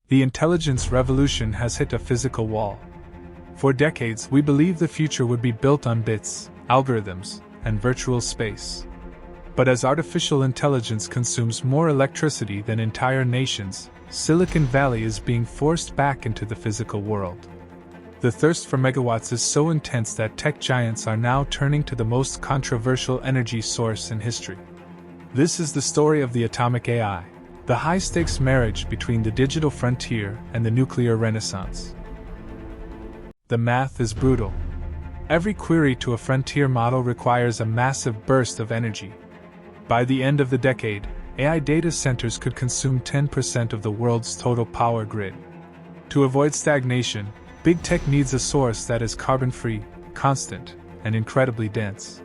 The intelligence revolution has hit a physical wall. For decades, we believed the future would be built on bits, algorithms, and virtual space. But as artificial intelligence consumes more electricity than entire nations, Silicon Valley is being forced back into the physical world. The thirst for megawatts is so intense that tech giants are now turning to the most controversial energy source in history. This is the story of the atomic AI, the high-stakes marriage between the digital frontier and the nuclear renaissance. The math is brutal. Every query to a frontier model requires a massive burst of energy. By the end of the decade, AI data centers could consume 10% of the world's total power grid. To avoid stagnation, big tech needs a source that is carbon-free, constant, and incredibly dense.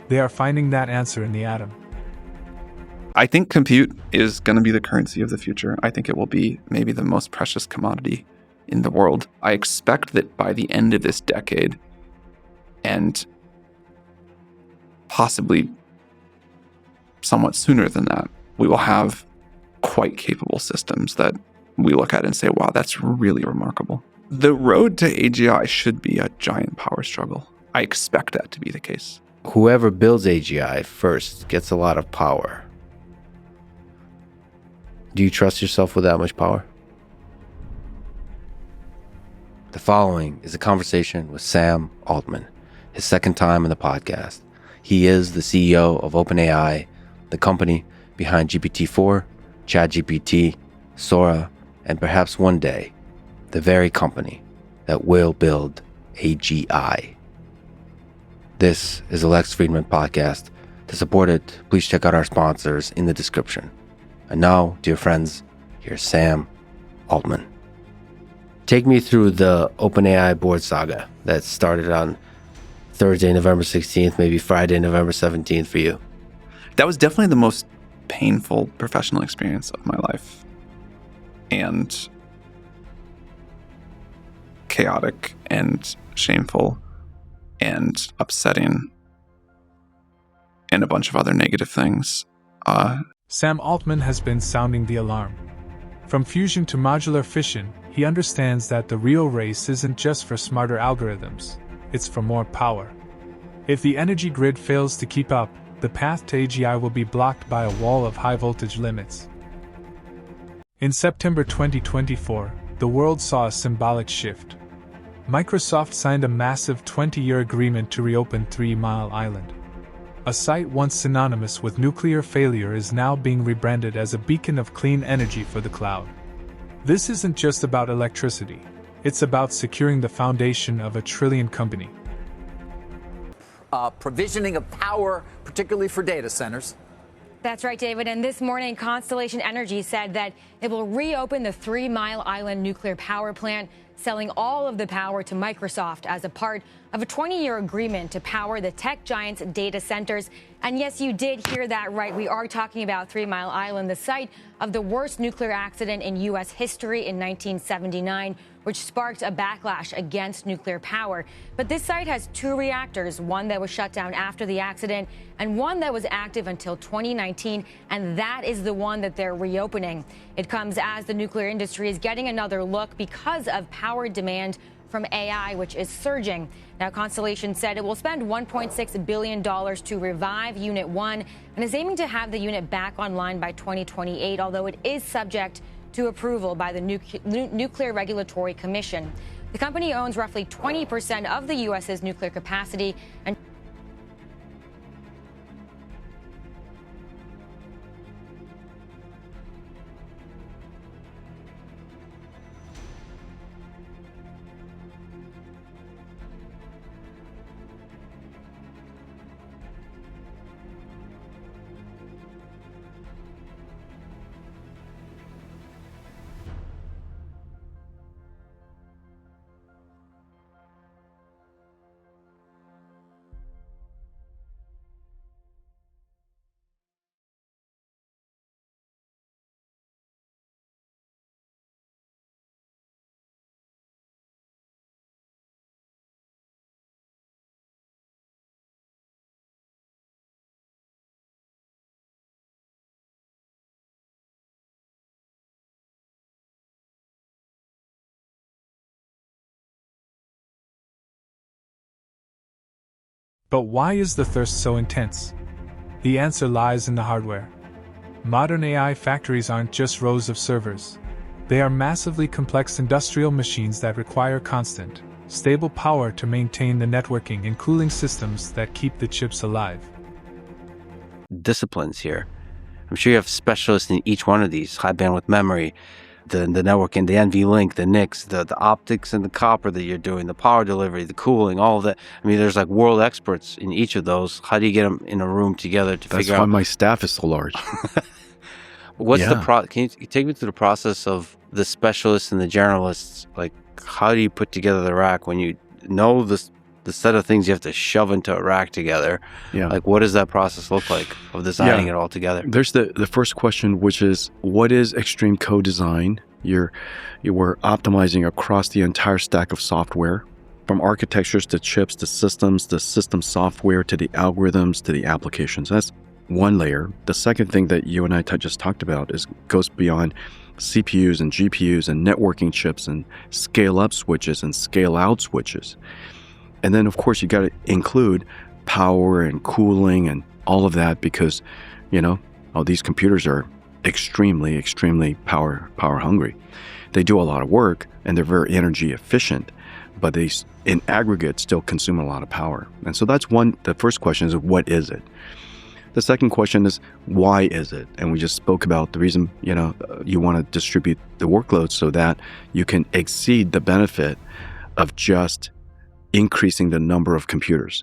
They are finding that answer in the atom. I think compute is going to be the currency of the future. I think it will be maybe the most precious commodity in the world. I expect that by the end of this decade, and possibly somewhat sooner than that, we will have quite capable systems that we look at and say, wow, that's really remarkable. The road to AGI should be a giant power struggle. I expect that to be the case. Whoever builds AGI first gets a lot of power. Do you trust yourself with that much power? The following is a conversation with Sam Altman, his second time on the podcast. He is the CEO of OpenAI, the company behind GPT-4, ChatGPT, Sora, and perhaps one day, the very company that will build AGI. This is a Lex Friedman podcast. To support it, please check out our sponsors in the description. And now, dear friends, here's Sam Altman. Take me through the OpenAI board saga that started on Thursday, November 16th, maybe Friday, November 17th for you. That was definitely the most painful professional experience of my life. And chaotic and shameful and upsetting and a bunch of other negative things. Sam Altman has been sounding the alarm. From fusion to modular fission, he understands that the real race isn't just for smarter algorithms, it's for more power. If the energy grid fails to keep up, the path to AGI will be blocked by a wall of high-voltage limits. In September 2024, the world saw a symbolic shift. Microsoft signed a massive 20-year agreement to reopen 3 Mile Island. A site once synonymous with nuclear failure is now being rebranded as a beacon of clean energy for the cloud. This isn't just about electricity, it's about securing the foundation of a trillion company. Provisioning of power, particularly for data centers. That's right, David. And this morning, Constellation Energy said that it will reopen the 3 Mile Island nuclear power plant, selling all of the power to Microsoft as a part of a 20-year agreement to power the tech giant's data centers. And yes, you did hear that right. We are talking about 3 Mile Island, the site of the worst nuclear accident in U.S. history in 1979, which sparked a backlash against nuclear power. But this site has 2 reactors, one that was shut down after the accident and one that was active until 2019, and that is the one that they're reopening. It comes as the nuclear industry is getting another look because of power demand from AI, which is surging. Now, Constellation said it will spend $1.6 billion to revive Unit 1 and is aiming to have the unit back online by 2028, although it is subject to approval by the Nuclear Regulatory Commission. The company owns roughly 20% of the U.S.'s nuclear capacity and But why is the thirst so intense? The answer lies in the hardware. Modern AI factories aren't just rows of servers. They are massively complex industrial machines that require constant, stable power to maintain the networking and cooling systems that keep the chips alive. Disciplines here. I'm sure you have specialists in each one of these: high bandwidth memory, the networking, the NVLink, the NICs, the optics and the copper that you're doing, the power delivery, the cooling, all of that. I mean, there's like world experts in each of those. How do you get them in a room together to figure out? That's why my staff is so large. What's can you take me through the process of the specialists and the generalists? Like, how do you put together the rack when you know the set of things you have to shove into a rack together? Yeah. Like, what does that process look like of designing it all together? There's the first question, which is, what is extreme co-design? You were optimizing across the entire stack of software, from architectures to chips to systems, the system software to the algorithms to the applications. That's one layer. The second thing that you and I just talked about goes beyond CPUs and GPUs and networking chips and scale-up switches and scale-out switches. And then, of course, you got to include power and cooling and all of that because, these computers are extremely, extremely power hungry. They do a lot of work and they're very energy efficient, but they, in aggregate, still consume a lot of power. And so that's one. The first question is, what is it? The second question is, why is it? And we just spoke about the reason, you want to distribute the workload so that you can exceed the benefit of just increasing the number of computers.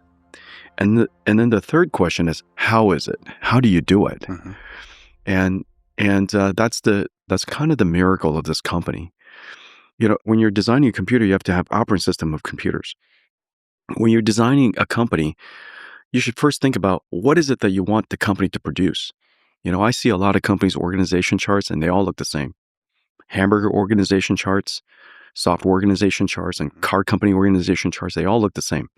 And then the third question is, how is it? How do you do it? Mm-hmm. And that's kind of the miracle of this company. When you're designing a computer, you have to have operating system of computers. When you're designing a company, you should first think about what is it that you want the company to produce. I see a lot of companies' organization charts and they all look the same. Hamburger organization charts, software organization charts, and car company organization charts, they all look the same.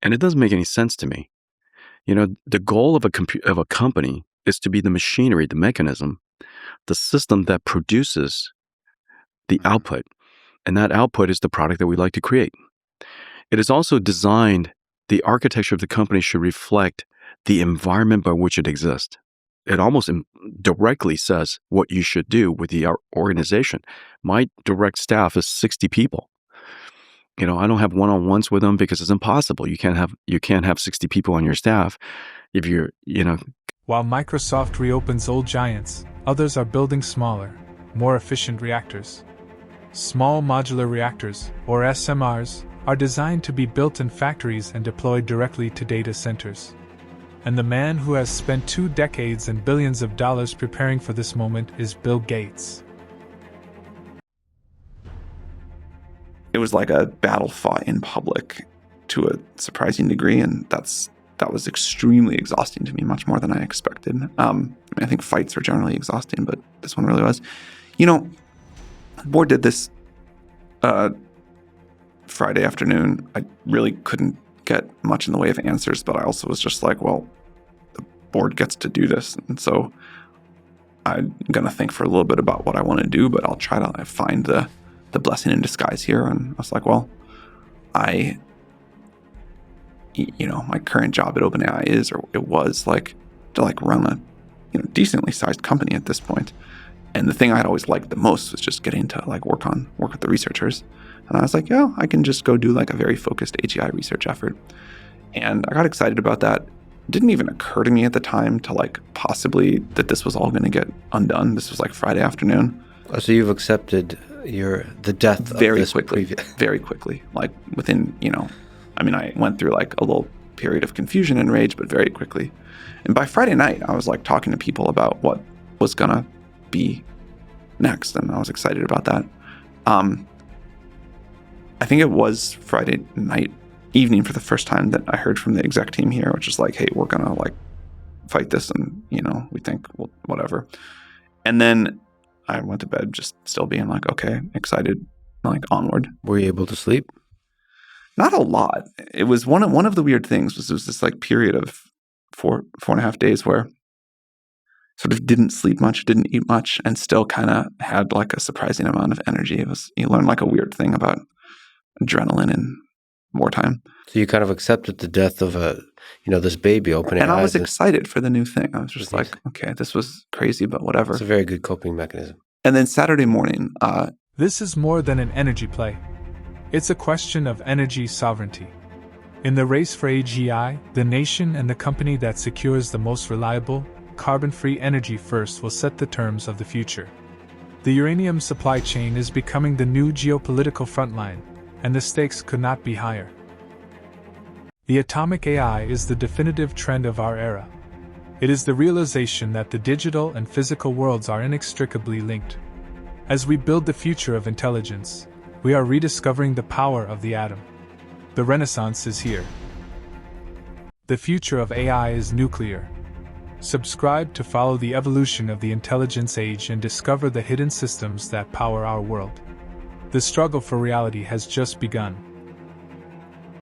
And it doesn't make any sense to me. The goal of a company is to be the machinery, the mechanism, the system that produces the output. And that output is the product that we like to create. It is also designed, the architecture of the company should reflect the environment by which it exists. It almost directly says what you should do with the organization. My direct staff is 60 people. I don't have one-on-ones with them because it's impossible. You can't have 60 people on your staff if you're. While Microsoft reopens old giants, others are building smaller, more efficient reactors. Small Modular Reactors, or SMRs, are designed to be built in factories and deployed directly to data centers. And the man who has spent 2 decades and billions of dollars preparing for this moment is Bill Gates. It was like a battle fought in public to a surprising degree, and that was extremely exhausting to me, much more than I expected. I think fights are generally exhausting, but this one really was. The board did this Friday afternoon. I really couldn't get much in the way of answers, but I also was just like, well, the board gets to do this, and so I'm going to think for a little bit about what I want to do, but I'll try to find the blessing in disguise here. And I was like, well, my current job at OpenAI it was to run a decently sized company at this point. And the thing I'd always liked the most was just getting to work with the researchers. And I was like, yeah, I can just go do a very focused AGI research effort. And I got excited about that. It didn't even occur to me at the time to possibly that this was all going to get undone. This was Friday afternoon. So you've accepted the death very of this quickly, very quickly. Within, I went through a little period of confusion and rage, but very quickly. And by Friday night, I was talking to people about what was going to be next, and I was excited about that. I think it was Friday evening for the first time that I heard from the exec team here, which is hey, we're gonna fight this, and we think, well, whatever. And then I went to bed just still being okay, excited, onward. Were you able to sleep? Not a lot. It was one of the weird things was this period of 4.5 days where sort of didn't sleep much, didn't eat much, and still kind of had a surprising amount of energy. You learn a weird thing about adrenaline and wartime. So you kind of accepted the death of this baby OpenAI. And I was excited for the new thing. I was just like, okay, this was crazy, but whatever. It's a very good coping mechanism. And then Saturday morning, this is more than an energy play. It's a question of energy sovereignty. In the race for AGI, the nation and the company that secures the most reliable, carbon-free energy first will set the terms of the future. The uranium supply chain is becoming the new geopolitical frontline, and the stakes could not be higher. The atomic AI is the definitive trend of our era. It is the realization that the digital and physical worlds are inextricably linked. As we build the future of intelligence, we are rediscovering the power of the atom. The Renaissance is here. The future of AI is nuclear. Subscribe to follow the evolution of the intelligence age and discover the hidden systems that power our world. The struggle for reality has just begun.